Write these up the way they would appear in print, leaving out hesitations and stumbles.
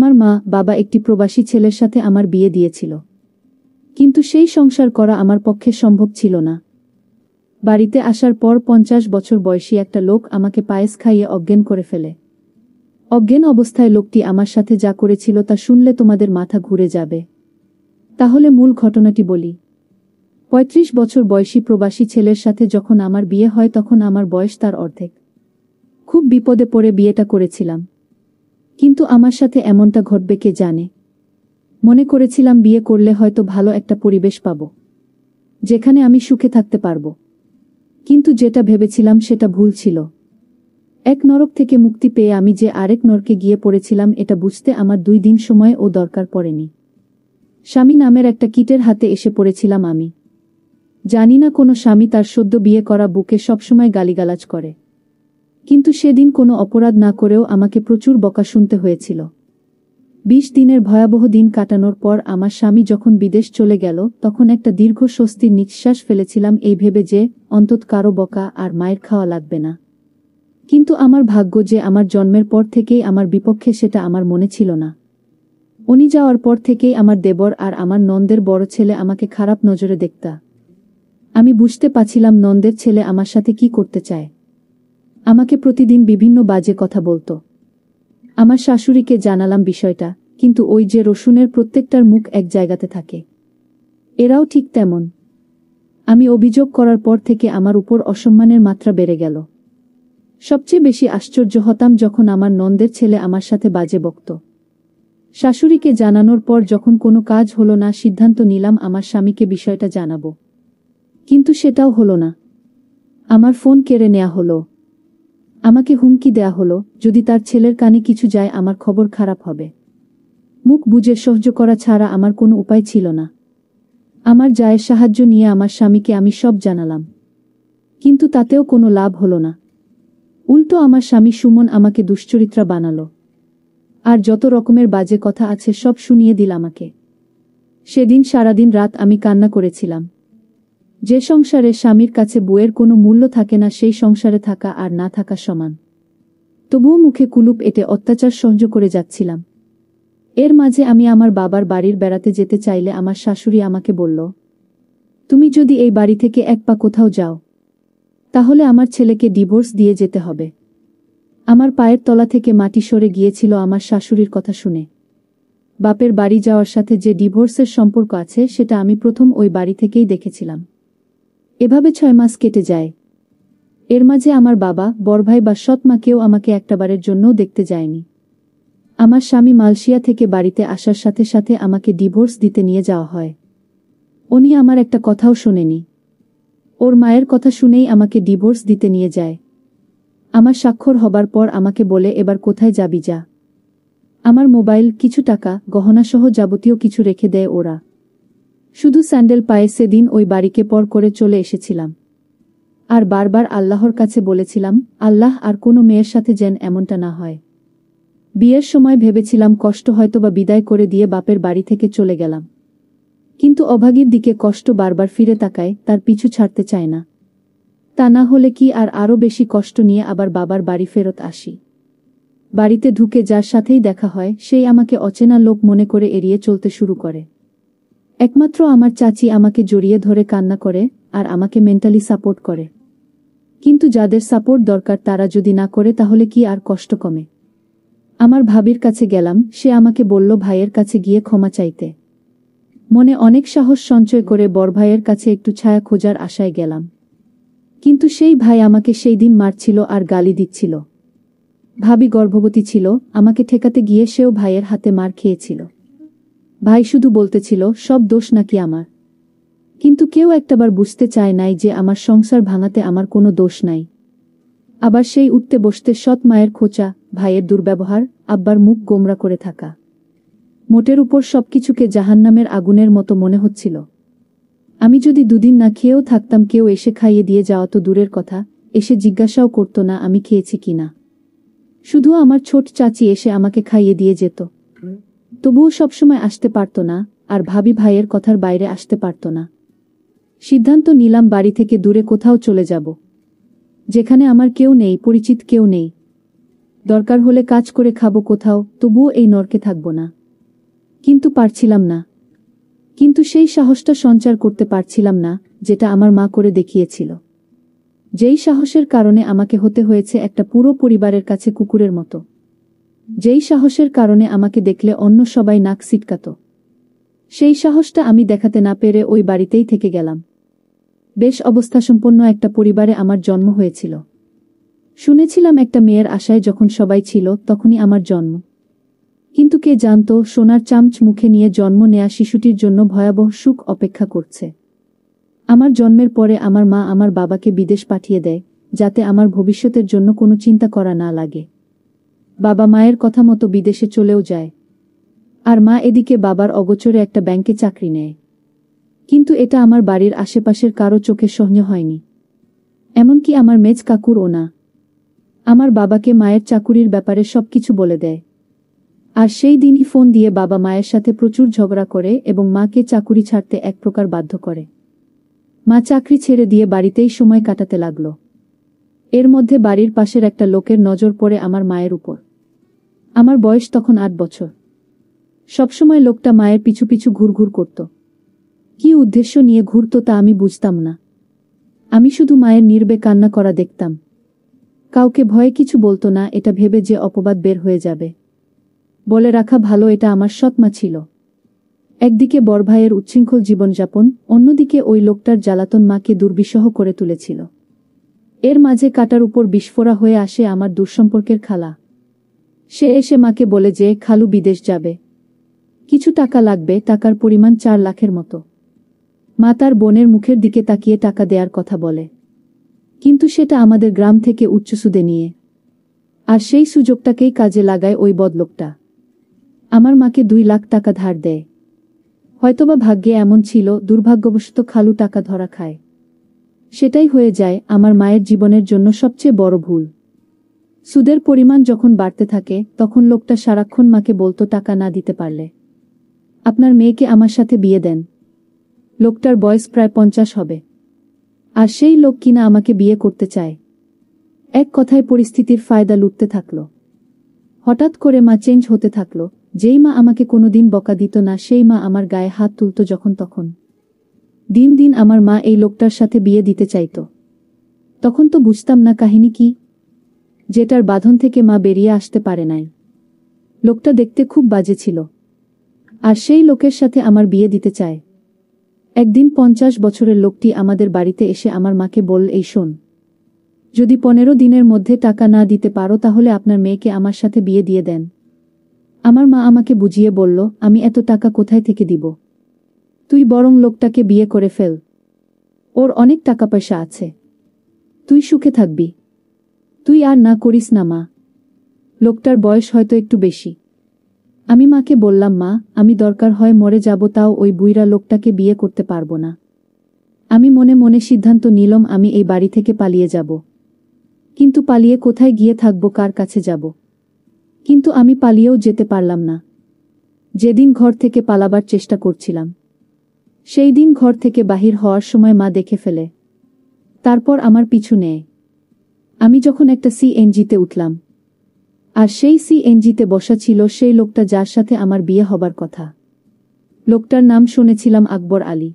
আমার মা বাবা একটি প্রবাসী ছেলের সাথে আমার বিয়ে দিয়েছিল, কিন্তু সেই সংসার করা আমার পক্ষে সম্ভব ছিল না। বাড়িতে আসার পর 50 বছর বয়সী একটা লোক আমাকে পায়েস খাইয়ে অজ্ঞান করে ফেলে। অজ্ঞান অবস্থায় লোকটি আমার সাথে যা করেছিল তা শুনলে তোমাদের মাথা ঘুরে যাবে। তাহলে মূল ঘটনাটি বলি। 35 বছর বয়সী প্রবাসী ছেলের সাথে যখন আমার বিয়ে হয় তখন আমার বয়স তার অর্ধেক। খুব বিপদে পড়ে বিয়েটা করেছিলাম, কিন্তু আমার সাথে এমনটা ঘটবে কে জানে। মনে করেছিলাম বিয়ে করলে হয়তো ভালো একটা পরিবেশ পাব, যেখানে আমি সুখে থাকতে পারব, কিন্তু যেটা ভেবেছিলাম সেটা ভুল ছিল। এক নরক থেকে মুক্তি পেয়ে আমি যে আরেক নরকে গিয়ে পড়েছিলাম এটা বুঝতে আমার 2 দিন সময় ও দরকার পড়েনি। স্বামী নামের একটা কীটের হাতে এসে পড়েছিলাম আমি। জানি না কোনো স্বামী তার সদ্য বিয়ে করা বুকে সবসময় গালিগালাজ করে, কিন্তু সেদিন কোনো অপরাধ না করেও আমাকে প্রচুর বকা শুনতে হয়েছিল। 20 দিনের ভয়াবহ দিন কাটানোর পর আমার স্বামী যখন বিদেশ চলে গেল তখন একটা দীর্ঘ স্বস্তির নিঃশ্বাস ফেলেছিলাম এই ভেবে যে অন্তত কারো বকা আর মায়ের খাওয়া লাগবে না। কিন্তু আমার ভাগ্য যে আমার জন্মের পর থেকেই আমার বিপক্ষে সেটা আমার মনে ছিল না। উনি যাওয়ার পর থেকেই আমার দেবর আর আমার নন্দের বড় ছেলে আমাকে খারাপ নজরে দেখতা। আমি বুঝতে পারছিলাম নন্দের ছেলে আমার সাথে কি করতে চায়। আমাকে প্রতিদিন বিভিন্ন বাজে কথা বলতো। আমার শাশুড়িকে জানালাম বিষয়টা, কিন্তু ওই যে রসুনের প্রত্যেকটার মুখ এক জায়গাতে থাকে, এরাও ঠিক তেমন। আমি অভিযোগ করার পর থেকে আমার উপর অসম্মানের মাত্রা বেড়ে গেল। সবচেয়ে বেশি আশ্চর্য হতাম যখন আমার নন্দের ছেলে আমার সাথে বাজে বকত। শাশুড়িকে জানানোর পর যখন কোনো কাজ হলো না সিদ্ধান্ত নিলাম আমার স্বামীকে বিষয়টা জানাবো, কিন্তু সেটাও হলো না। আমার ফোন কেড়ে নেওয়া হলো। আমাকে হুমকি দেয়া হলো যদি তার ছেলের কানে কিছু যায় আমার খবর খারাপ হবে। মুখ বুজে সহ্য করা ছাড়া আমার কোনো উপায় ছিল না। আমার জায়ের সাহায্য নিয়ে আমার স্বামীকে আমি সব জানালাম, কিন্তু তাতেও কোনো লাভ হলো না। উল্টো আমার স্বামী সুমন আমাকে দুশ্চরিত্রা বানালো, আর যত রকমের বাজে কথা আছে সব শুনিয়ে দিল আমাকে। সেদিন সারাদিন রাত আমি কান্না করেছিলাম। যে সংসারে স্বামীর কাছে বউয়ের কোনো মূল্য থাকে না সেই সংসারে থাকা আর না থাকা সমান। তবুও মুখে কুলুপ এঁটে অত্যাচার সহ্য করে যাচ্ছিলাম। এর মাঝে আমি আমার বাবার বাড়ির বেড়াতে যেতে চাইলে আমার শাশুড়ি আমাকে বলল, তুমি যদি এই বাড়ি থেকে এক পা কোথাও যাও তাহলে আমার ছেলেকে ডিভোর্স দিয়ে যেতে হবে। আমার পায়ের তলা থেকে মাটি সরে গিয়েছিল আমার শাশুড়ির কথা শুনে। বাপের বাড়ি যাওয়ার সাথে যে ডিভোর্সের সম্পর্ক আছে সেটা আমি প্রথম ওই বাড়ি থেকেই দেখেছিলাম। এভাবে 6 মাস কেটে যায়। এর মাঝে আমার বাবা, বড়ভাই বা সৎমা কেউ আমাকে একটাবারের জন্যও দেখতে যায়নি। আমার স্বামী মালয়েশিয়া থেকে বাড়িতে আসার সাথে সাথে আমাকে ডিভোর্স দিতে নিয়ে যাওয়া হয়। উনি আমার একটা কথাও শোনেনি। ওর মায়ের কথা শুনেই আমাকে ডিভোর্স দিতে নিয়ে যায়। আমার স্বাক্ষর হবার পর আমাকে বলে এবার কোথায় যাবি যা। আমার মোবাইল, কিছু টাকা, গহনাসহ যাবতীয় কিছু রেখে দেয় ওরা। শুধু স্যান্ডেল পায়ে সেদিন ওই বাড়িকে পর করে চলে এসেছিলাম। আর বারবার আল্লাহর কাছে বলেছিলাম, আল্লাহ আর কোনো মেয়ের সাথে যেন এমনটা না হয়। বিয়ের সময় ভেবেছিলাম কষ্ট হয়তোবা বিদায় করে দিয়ে বাপের বাড়ি থেকে চলে গেলাম, কিন্তু অভাগীর দিকে কষ্ট বারবার ফিরে তাকায়, তার পিছু ছাড়তে চায় না। তা না হলে কি আর আরও বেশি কষ্ট নিয়ে আবার বাবার বাড়ি ফেরত আসি। বাড়িতে ঢুকে যার সাথেই দেখা হয় সেই আমাকে অচেনা লোক মনে করে এড়িয়ে চলতে শুরু করে। একমাত্র আমার চাচি আমাকে জড়িয়ে ধরে কান্না করে আর আমাকে মেন্টালি সাপোর্ট করে। কিন্তু যাদের সাপোর্ট দরকার তারা যদি না করে তাহলে কি আর কষ্ট কমে? আমার ভাবির কাছে গেলাম, সে আমাকে বলল ভাইয়ের কাছে গিয়ে ক্ষমা চাইতে। মনে অনেক সাহস সঞ্চয় করে বড় ভাইয়ের কাছে একটু ছায়া খোঁজার আশায় গেলাম, কিন্তু সেই ভাই আমাকে সেই দিন মারছিল আর গালি দিচ্ছিল। ভাবি গর্ভবতী ছিল, আমাকে ঠেকাতে গিয়ে সেও ভাইয়ের হাতে মার খেয়েছিল। ভাই শুধু বলতেছিল সব দোষ নাকি আমার, কিন্তু কেউ একটাবার বুঝতে চায় নাই যে আমার সংসার ভাঙাতে আমার কোনো দোষ নাই। আবার সেই উঠতে বসতে সৎ মায়ের খোঁচা, ভাইয়ের দুর্ব্যবহার, আব্বার মুখ গোমরা করে থাকা, মোটের উপর সবকিছুকে জাহান্নামের আগুনের মতো মনে হচ্ছিল। আমি যদি 2 দিন না খেয়েও থাকতাম কেউ এসে খাইয়ে দিয়ে যাওয়া তো দূরের কথা, এসে জিজ্ঞাসাও করতো না আমি খেয়েছি কিনা। শুধু আমার ছোট চাচি এসে আমাকে খাইয়ে দিয়ে যেত। তবুও সবসময় আসতে পারত না, আর ভাবি ভাইয়ের কথার বাইরে আসতে পারত না। সিদ্ধান্ত নিলাম বাড়ি থেকে দূরে কোথাও চলে যাব, যেখানে আমার কেউ নেই, পরিচিত কেউ নেই। দরকার হলে কাজ করে খাবো কোথাও, তবুও এই নরকে থাকব না। কিন্তু পারছিলাম না। কিন্তু সেই সাহসটা সঞ্চার করতে পারছিলাম না, যেটা আমার মা করে দেখিয়েছিল। যেই সাহসের কারণে আমাকে হতে হয়েছে একটা পুরো পরিবারের কাছে কুকুরের মতো। যেই সাহসের কারণে আমাকে দেখলে অন্য সবাই নাক সিটকাত। সেই সাহসটা আমি দেখাতে না পেরে ওই বাড়িতেই থেকে গেলাম। বেশ অবস্থাসম্পন্ন একটা পরিবারে আমার জন্ম হয়েছিল। শুনেছিলাম একটা মেয়ের আশায় যখন সবাই ছিল তখনই আমার জন্ম। কিন্তু কে জানত সোনার চামচ মুখে নিয়ে জন্ম নেয়া শিশুটির জন্য ভয়াবহ সুখ অপেক্ষা করছে। আমার জন্মের পরে আমার মা আমার বাবাকে বিদেশ পাঠিয়ে দেয়, যাতে আমার ভবিষ্যতের জন্য কোনো চিন্তা করা না লাগে। বাবা মায়ের কথা মতো বিদেশে চলেও যায়। আর মা এদিকে বাবার অগোচরে একটা ব্যাংকে চাকরি নেয়। কিন্তু এটা আমার বাড়ির আশেপাশের কারো চোখে সহ্য হয়নি। এমনকি আমার মেজ কাকুরও না। আমার বাবাকে মায়ের চাকুরির ব্যাপারে সবকিছু বলে দেয়। আর সেই দিনই ফোন দিয়ে বাবা মায়ের সাথে প্রচুর ঝগড়া করে এবং মাকে চাকুরি ছাড়তে এক প্রকার বাধ্য করে। মা চাকরি ছেড়ে দিয়ে বাড়িতেই সময় কাটাতে লাগল। এর মধ্যে বাড়ির পাশের একটা লোকের নজর পড়ে আমার মায়ের উপর। আমার বয়স তখন 8 বছর। সবসময় লোকটা মায়ের পিছু পিছু ঘুরঘুর করত। কি উদ্দেশ্য নিয়ে ঘুরত তা আমি বুঝতাম না। আমি শুধু মায়ের নির্বে কান্না করা দেখতাম। কাউকে ভয়ে কিছু বলতো না, এটা ভেবে যে অপবাদ বের হয়ে যাবে। বলে রাখা ভালো, এটা আমার সৎমা ছিল। একদিকে বড় ভাইয়ের উচ্ছৃঙ্খল জীবনযাপন, অন্যদিকে ওই লোকটার জ্বালাতন মাকে দুর্বিষহ করে তুলেছিল। এর মাঝে কাটার উপর বিস্ফোরা হয়ে আসে আমার দূরসম্পর্কের খালা। সে এসে মাকে বলে যে খালু বিদেশ যাবে, কিছু টাকা লাগবে, টাকার পরিমাণ 4 লাখের মতো। মা তার বোনের মুখের দিকে তাকিয়ে টাকা দেওয়ার কথা বলে, কিন্তু সেটা আমাদের গ্রাম থেকে উচ্চ সুদে নিয়ে। আর সেই সুযোগটাকেই কাজে লাগায় ওই বদলোকটা। আমার মাকে 2 লাখ টাকা ধার দেয়। হয়তোবা ভাগ্যে এমন ছিল, দুর্ভাগ্যবশত খালু টাকা ধরা খায়। সেটাই হয়ে যায় আমার মায়ের জীবনের জন্য সবচেয়ে বড় ভুল। সুদের পরিমাণ যখন বাড়তে থাকে তখন লোকটা সারাক্ষণ মাকে বলতো টাকা না দিতে পারলে আপনার মেয়েকে আমার সাথে বিয়ে দেন। লোকটার বয়স প্রায় 50 হবে। আর সেই লোক কিনা আমাকে বিয়ে করতে চায়। এক কথায় পরিস্থিতির ফায়দা লুটতে থাকল। হঠাৎ করে মা চেঞ্জ হতে থাকল। যেই মা আমাকে কোনোদিন বকা দিত না, সেই মা আমার গায়ে হাত তুলত যখন তখন। দিন দিন আমার মা এই লোকটার সাথে বিয়ে দিতে চাইত। তখন তো বুঝতাম না কাহিনী কি, যেটার বাঁধন থেকে মা বেরিয়ে আসতে পারে নাই। লোকটা দেখতে খুব বাজে ছিল। আর সেই লোকের সাথে আমার বিয়ে দিতে চায়। একদিন 50 বছরের লোকটি আমাদের বাড়িতে এসে আমার মাকে বলল, এই শোন, যদি 15 দিনের মধ্যে টাকা না দিতে পারো তাহলে আপনার মেয়েকে আমার সাথে বিয়ে দিয়ে দেন। আমার মা আমাকে বুঝিয়ে বলল, আমি এত টাকা কোথায় থেকে দিব? তুই বরং লোকটাকে বিয়ে করে ফেল। ওর অনেক টাকা পয়সা আছে। তুই সুখে থাকবি। তুই আর না করিস না মা। লোকটার বয়স হয়তো একটু বেশি। আমি মাকে বললাম, মা, আমি দরকার হয় মরে যাব, তাও ওই বুইড়া লোকটাকে বিয়ে করতে পারবো না। আমি মনে মনে সিদ্ধান্ত নিলাম আমি এই বাড়ি থেকে পালিয়ে যাব। কিন্তু পালিয়ে কোথায় গিয়ে থাকবো, কার কাছে যাব? কিন্তু আমি পালিয়েও যেতে পারলাম না। যেদিন ঘর থেকে পালাবার চেষ্টা করছিলাম, সেই দিন ঘর থেকে বাহির হওয়ার সময় মা দেখে ফেলে। তারপর আমার পিছু নেয়। আমি যখন একটা সিএনজিতে উঠলাম, আর সেই সিএনজিতে বসা ছিল সেই লোকটা যার সাথে আমার বিয়ে হবার কথা। লোকটার নাম শুনেছিলাম আকবর আলী।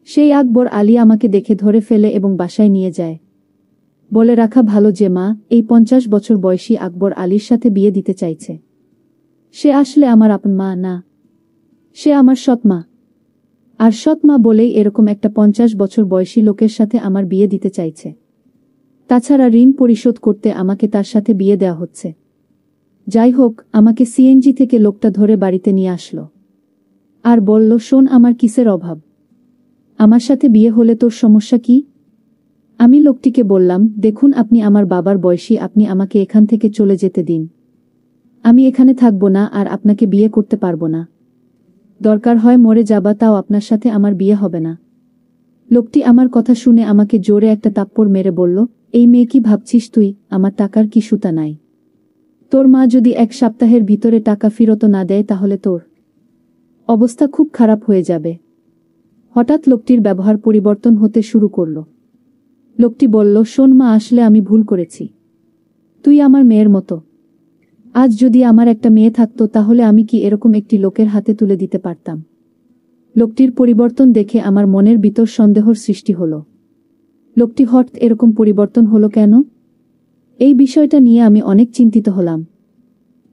সেই আকবর আলী আমাকে দেখে ধরে ফেলে এবং বাসায় নিয়ে যায়। বলে রাখা ভালো যে মা এই 50 বছর বয়সী আকবর আলীর সাথে বিয়ে দিতে চাইছে। সে আসলে আমার আপন মা না, সে আমার সৎমা। আর সৎমা বলেই এরকম একটা 50 বছর বয়সী লোকের সাথে আমার বিয়ে দিতে চাইছে। তাছাড়া ঋণ পরিশোধ করতে আমাকে তার সাথে বিয়ে দেওয়া হচ্ছে। যাই হোক, আমাকে সিএনজি থেকে লোকটা ধরে বাড়িতে নিয়ে আসলো। আর বলল, শোন, আমার কিসের অভাব? আমার সাথে বিয়ে হলে তোর সমস্যা কি? আমি লোকটিকে বললাম, দেখুন, আপনি আমার বাবার বয়সী, আপনি আমাকে এখান থেকে চলে যেতে দিন। আমি এখানে থাকব না আর আপনাকে বিয়ে করতে পারবো না। দরকার হয় মরে যাবা, তাও আপনার সাথে আমার বিয়ে হবে না। লোকটি আমার কথা শুনে আমাকে জোরে একটা তাপ্পড় মেরে বলল, এই মেয়ে কি ভাবছিস তুই? আমার টাকার কি সুতা নাই? তোর মা যদি 1 সপ্তাহের ভিতরে টাকা ফেরত না দেয় তাহলে তোর অবস্থা খুব খারাপ হয়ে যাবে। হঠাৎ লোকটির ব্যবহার পরিবর্তন হতে শুরু করল। লোকটি বলল, শোন মা, আসলে আমি ভুল করেছি। তুই আমার মেয়ের মতো। আজ যদি আমার একটা মেয়ে থাকতো তাহলে আমি কি এরকম একটি লোকের হাতে তুলে দিতে পারতাম? লোকটির পরিবর্তন দেখে আমার মনের ভিতর সন্দেহর সৃষ্টি হলো। লোকটি হঠাৎ এরকম পরিবর্তন হলো কেন? এই বিষয়টা নিয়ে আমি অনেক চিন্তিত হলাম।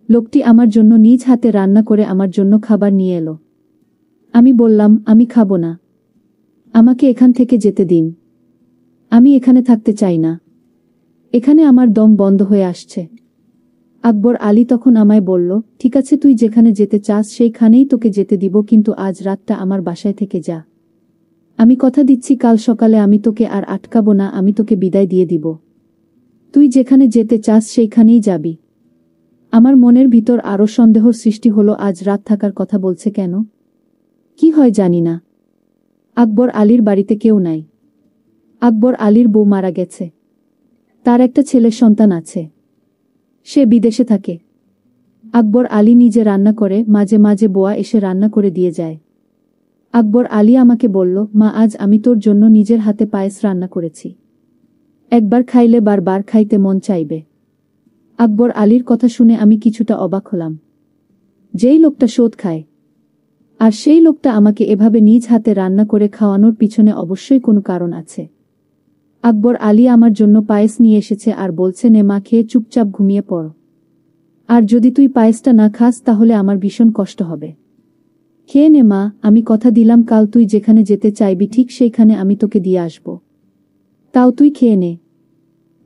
লোকটি আমার জন্য নিজ হাতে রান্না করে আমার জন্য খাবার নিয়ে এলো। আমি বললাম, আমি খাবো না। আমাকে এখান থেকে যেতে দিন। আমি এখানে থাকতে চাই না। এখানে আমার দম বন্ধ হয়ে আসছে। আকবর আলী তখন আমায় বলল, ঠিক আছে, তুই যেখানে যেতে চাস সেইখানেই তোকে যেতে দিব, কিন্তু আজ রাতটা আমার বাসায় থেকে যা। আমি কথা দিচ্ছি কাল সকালে আমি তোকে আর আটকাবো না, আমি তোকে বিদায় দিয়ে দিব। তুই যেখানে যেতে চাস সেইখানেই যাবি। আমার মনের ভিতর আরও সন্দেহর সৃষ্টি হলো, আজ রাত থাকার কথা বলছে কেন? কি হয় জানি না। আকবর আলীর বাড়িতে কেউ নাই। আকবর আলীর বউ মারা গেছে। তার একটা ছেলের সন্তান আছে। সে বিদেশে থাকে। আকবর আলী নিজে রান্না করে, মাঝে মাঝে বোয়া এসে রান্না করে দিয়ে যায়। আকবর আলী আমাকে বলল, মা, আজ আমি তোর জন্য নিজের হাতে পায়েস রান্না করেছি। একবার খাইলে বারবার খাইতে মন চাইবে। আকবর আলীর কথা শুনে আমি কিছুটা অবাক হলাম। যেই লোকটা শোধ খায়, আর সেই লোকটা আমাকে এভাবে নিজ হাতে রান্না করে খাওয়ানোর পিছনে অবশ্যই কোনো কারণ আছে। আকবর আলী আমার জন্য পায়েস নিয়ে এসেছে আর বলছে, নে মা, খেয়ে চুপচাপ ঘুমিয়ে পড়। আর যদি তুই পায়েসটা না খাস তাহলে আমার ভীষণ কষ্ট হবে। খেয়ে নে মা, আমি কথা দিলাম কাল তুই যেখানে যেতে চাইবি ঠিক সেইখানে আমি তোকে দিয়ে আসব। তাও তুই খেয়ে নে।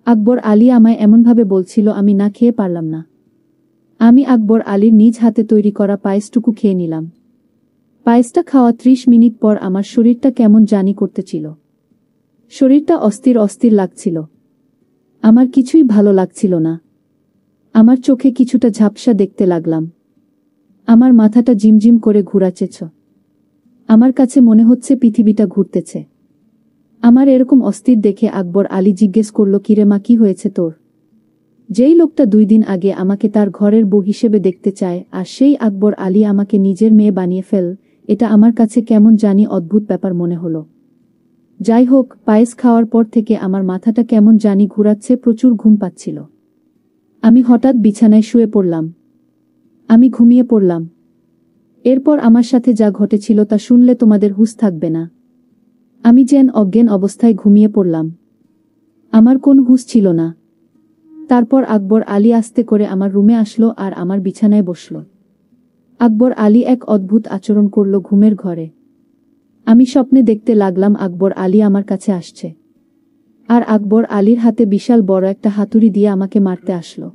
আকবর আলী আমায় এমনভাবে বলছিল, আমি না খেয়ে পারলাম না। আমি আকবর আলীর নিজ হাতে তৈরি করা পায়েসটুকু খেয়ে নিলাম। পায়েসটা খাওয়া 30 মিনিট পর আমার শরীরটা কেমন জানি করতেছিল। শরীরটা অস্থির অস্থির লাগছিল। আমার কিছুই ভালো লাগছিল না। আমার চোখে কিছুটা ঝাপসা দেখতে লাগলাম। আমার মাথাটা জিমজিম করে ঘুরাচ্ছেছ। আমার কাছে মনে হচ্ছে পৃথিবীটা ঘুরতেছে। আমার এরকম অস্থির দেখে আকবর আলী জিজ্ঞেস করল, কিরে মা, কি হয়েছে তোর? যেই লোকটা 2 দিন আগে আমাকে তার ঘরের বউ হিসেবে দেখতে চায় আর সেই আকবর আলী আমাকে নিজের মেয়ে বানিয়ে ফেল, এটা আমার কাছে কেমন জানি অদ্ভুত ব্যাপার মনে হলো। যাই হোক, পায়েস খাওয়ার পর থেকে আমার মাথাটা কেমন জানি ঘুরাচ্ছে, প্রচুর ঘুম পাচ্ছিল। আমি হঠাৎ বিছানায় শুয়ে পড়লাম। আমি ঘুমিয়ে পড়লাম। এরপর আমার সাথে যা ঘটেছিল তা শুনলে তোমাদের হুঁশ থাকবে না। আমি যেন অজ্ঞান অবস্থায় ঘুমিয়ে পড়লাম। আমার কোন হুঁশ ছিল না। তারপর আকবর আলী আস্তে করে আমার রুমে আসলো আর আমার বিছানায় বসল। আকবর আলী এক অদ্ভুত আচরণ করল ঘুমের ঘরে। আমি স্বপ্নে দেখতে লাগলাম আকবর আলী আমার কাছে আসছে। আর আকবর আলীর হাতে বিশাল বড় একটা হাতুড়ি দিয়ে আমাকে মারতে আসলো।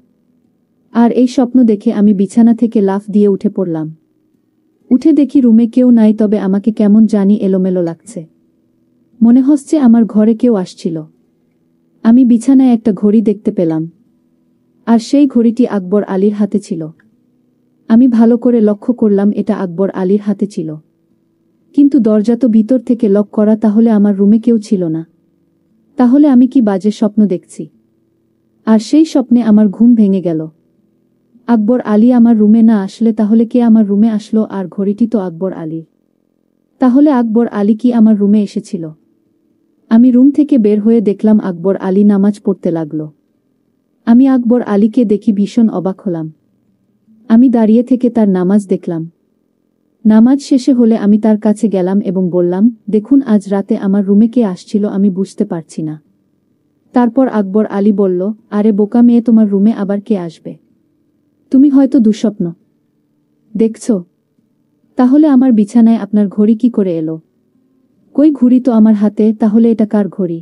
আর এই স্বপ্ন দেখে আমি বিছানা থেকে লাফ দিয়ে উঠে পড়লাম। উঠে দেখি রুমে কেউ নাই, তবে আমাকে কেমন জানি এলোমেলো লাগছে। মনে হচ্ছে আমার ঘরে কেউ আসছিল। আমি বিছানায় একটা ঘড়ি দেখতে পেলাম। আর সেই ঘড়িটি আকবর আলীর হাতে ছিল। আমি ভালো করে লক্ষ্য করলাম এটা আকবর আলীর হাতে ছিল। কিন্তু দরজা তো ভিতর থেকে লক করা, তাহলে আমার রুমে কেউ ছিল না। তাহলে আমি কি বাজে স্বপ্ন দেখছি? আর সেই স্বপ্নে আমার ঘুম ভেঙে গেল। আকবর আলী আমার রুমে না আসলে তাহলে কে আমার রুমে আসলো? আর ঘড়িটি তো আকবর আলীর। তাহলে আকবর আলী কি আমার রুমে এসেছিল? আমি রুম থেকে বের হয়ে দেখলাম আকবর আলী নামাজ পড়তে লাগল। আমি আকবর আলীকে দেখি ভীষণ অবাক হলাম। আমি দাঁড়িয়ে থেকে তার নামাজ দেখলাম। নামাজ শেষে হলে আমি তার কাছে গেলাম এবং বললাম, দেখুন, আজ রাতে আমার রুমে কে আসছিল আমি বুঝতে পারছি না। তারপর আকবর আলী বলল, আরে বোকা মেয়ে, তোমার রুমে আবার কে আসবে? তুমি হয়তো দুঃস্বপ্ন দেখছ। তাহলে আমার বিছানায় আপনার ঘড়ি কি করে এলো? কই, ঘড়ি তো আমার হাতে, তাহলে এটা কার ঘড়ি?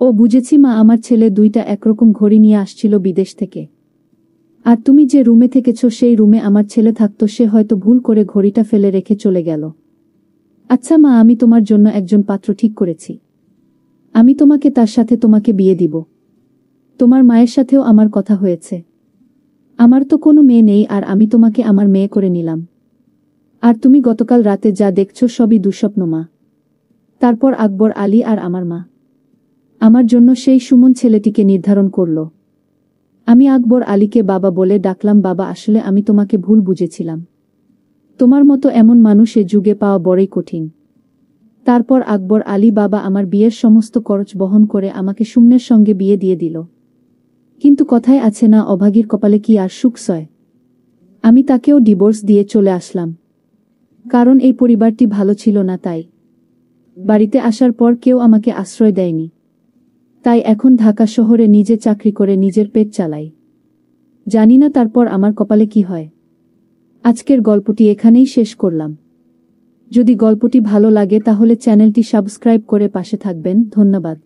ও বুঝেছি মা, আমার ছেলে 2টা একরকম ঘড়ি নিয়ে আসছিল বিদেশ থেকে। আর তুমি যে রুমে থেকেছ সেই রুমে আমার ছেলে থাকতো, সে হয়তো ভুল করে ঘড়িটা ফেলে রেখে চলে গেল। আচ্ছা মা, আমি তোমার জন্য একজন পাত্র ঠিক করেছি। আমি তোমাকে তার সাথে তোমাকে বিয়ে দিব। তোমার মায়ের সাথেও আমার কথা হয়েছে। আমার তো কোনো মেয়ে নেই আর আমি তোমাকে আমার মেয়ে করে নিলাম। আর তুমি গতকাল রাতে যা দেখছো সবই দুঃস্বপ্ন মা। তারপর আকবর আলী আর আমার মা আমার জন্য সেই সুমন ছেলেটিকে নির্ধারণ করল। আমি আকবর আলীকে বাবা বলে ডাকলাম। বাবা, আসলে আমি তোমাকে ভুল বুঝেছিলাম। তোমার মতো এমন মানুষ এ যুগে পাওয়া বড়ই কঠিন। তারপর আকবর আলী বাবা আমার বিয়ের সমস্ত খরচ বহন করে আমাকে সুমনের সঙ্গে বিয়ে দিয়ে দিল। কিন্তু কথায় আছে না, অভাগীর কপালে কি আর সুখ সয়। আমি তাকেও ডিভোর্স দিয়ে চলে আসলাম, কারণ এই পরিবারটি ভালো ছিল না। তাই বাড়িতে আসার পর কেউ আমাকে আশ্রয় দেয়নি। তাই এখন ঢাকা শহরে নিজে চাকরি করে নিজের পেট চালাই। জানি না তারপর আমার কপালে কি হয়। আজকের গল্পটি এখানেই শেষ করলাম। যদি গল্পটি ভালো লাগে তাহলে চ্যানেলটি সাবস্ক্রাইব করে পাশে থাকবেন। ধন্যবাদ।